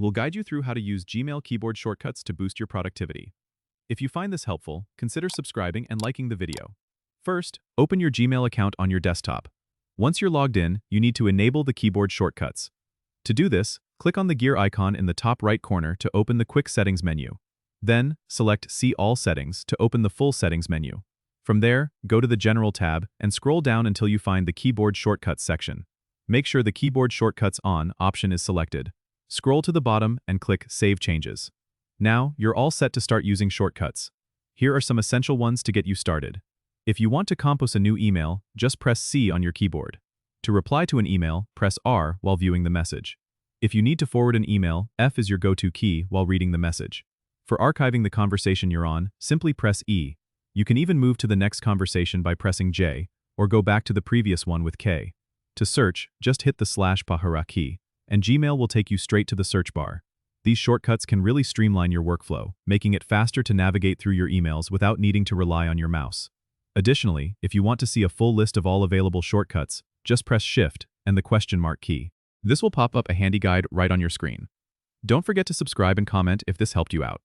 We'll guide you through how to use Gmail keyboard shortcuts to boost your productivity. If you find this helpful, consider subscribing and liking the video. First, open your Gmail account on your desktop. Once you're logged in, you need to enable the keyboard shortcuts. To do this, click on the gear icon in the top right corner to open the Quick Settings menu. Then, select See All Settings to open the full settings menu. From there, go to the General tab and scroll down until you find the Keyboard Shortcuts section. Make sure the Keyboard Shortcuts On option is selected. Scroll to the bottom and click Save Changes. Now, you're all set to start using shortcuts. Here are some essential ones to get you started. If you want to compose a new email, just press C on your keyboard. To reply to an email, press R while viewing the message. If you need to forward an email, F is your go-to key while reading the message. For archiving the conversation you're on, simply press E. You can even move to the next conversation by pressing J, or go back to the previous one with K. To search, just hit the /pahara key, and Gmail will take you straight to the search bar. These shortcuts can really streamline your workflow, making it faster to navigate through your emails without needing to rely on your mouse. Additionally, if you want to see a full list of all available shortcuts, just press Shift and the question mark key. This will pop up a handy guide right on your screen. Don't forget to subscribe and comment if this helped you out.